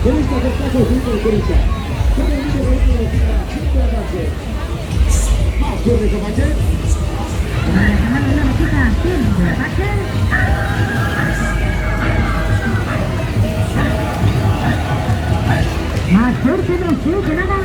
con esta ventaja de turista. Cada uno de ellos de las 5 de la tarde. Más fuerte, compañero. Más fuerte, no sé, que nada.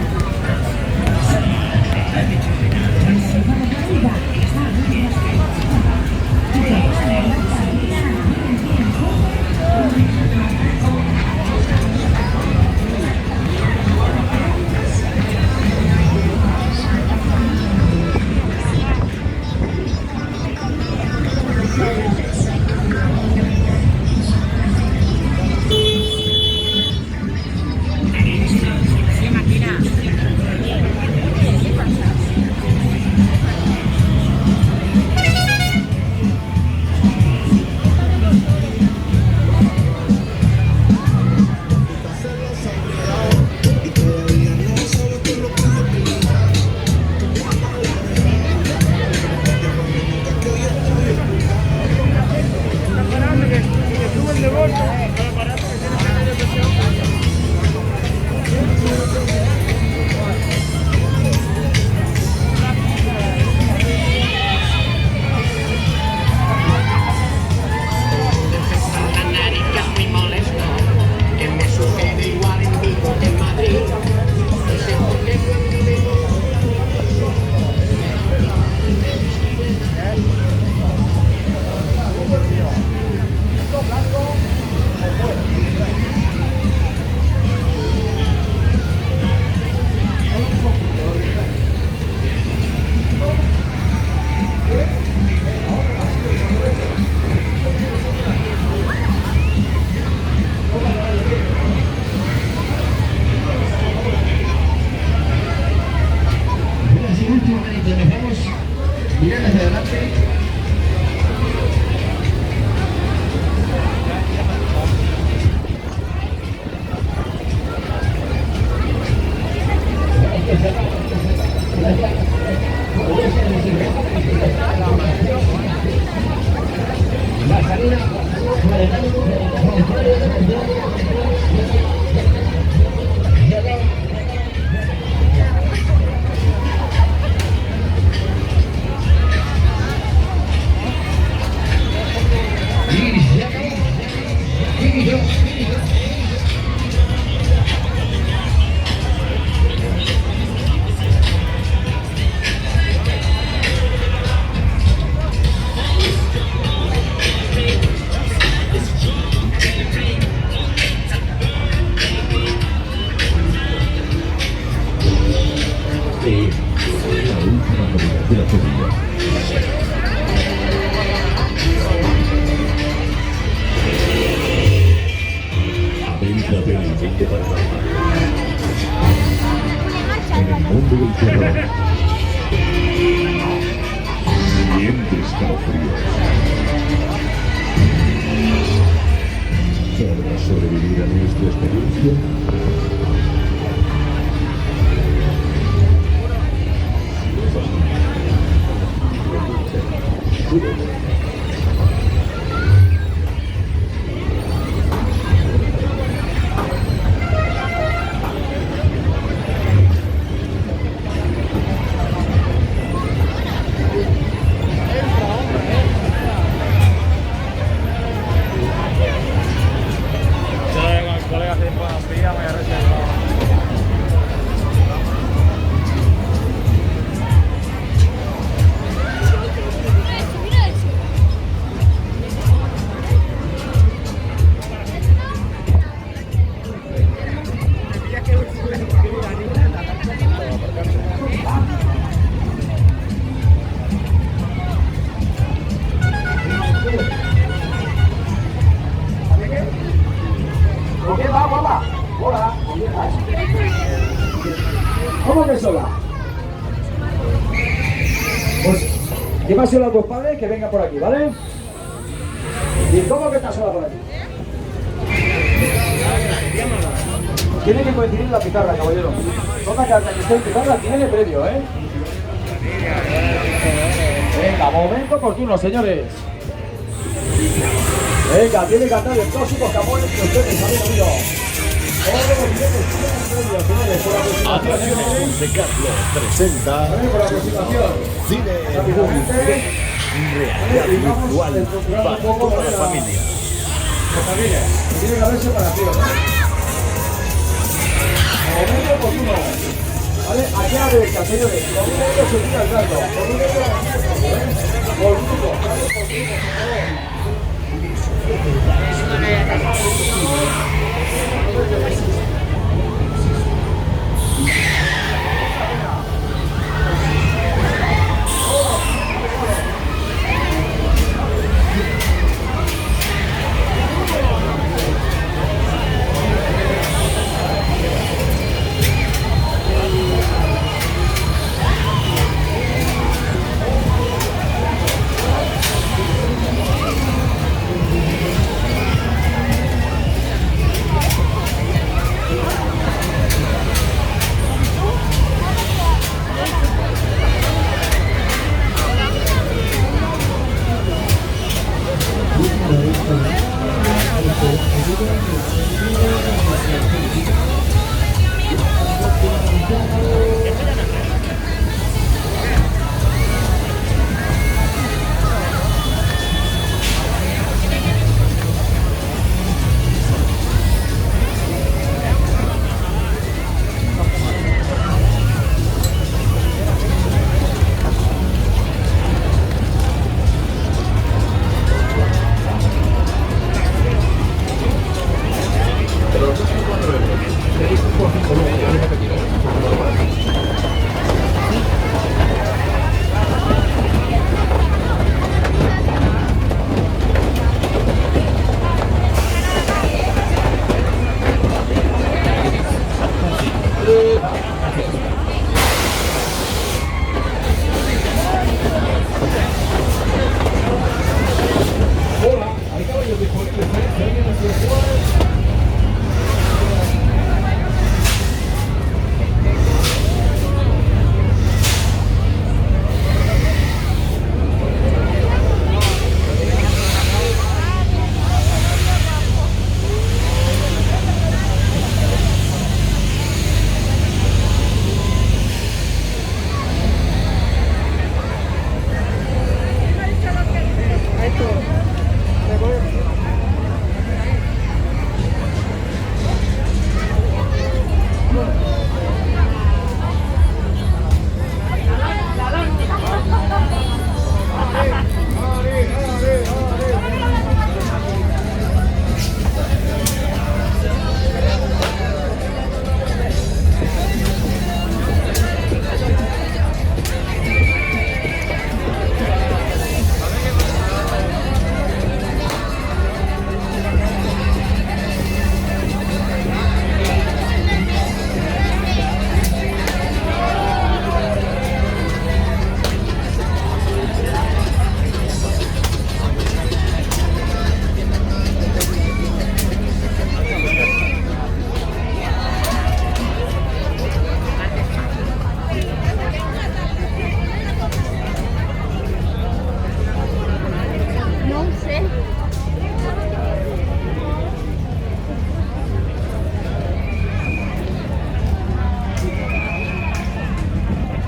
Miren hacia adelante. La salida. Adéntrate en el mundo paranormal. En el mundo del terror. Siente escalofríos. ¿Podrás sobrevivir a nuestra experiencia? ¿Qué va, guapa? Hola. ¿Cómo que sola? Pues llévaselo a tus padres que vengan por aquí, ¿vale? ¿Y cómo que estás sola por aquí? Tiene que coincidir la pizarra, caballero. Toda carta que esté en pizarra tiene previo, ¿eh? Venga, momento oportuno, señores. Venga, tiene que cantar el tóxico Camones que ustedes habían oído. Atracciones Monte Carlo presenta Cine Movie, realidad virtual para toda la familia. Tiene que haber separación. Momento oportuno. ¿Vale? Aquí a la derecha, señores. Con un euro se tira el gato. Con un euro por grupo. Por grupo.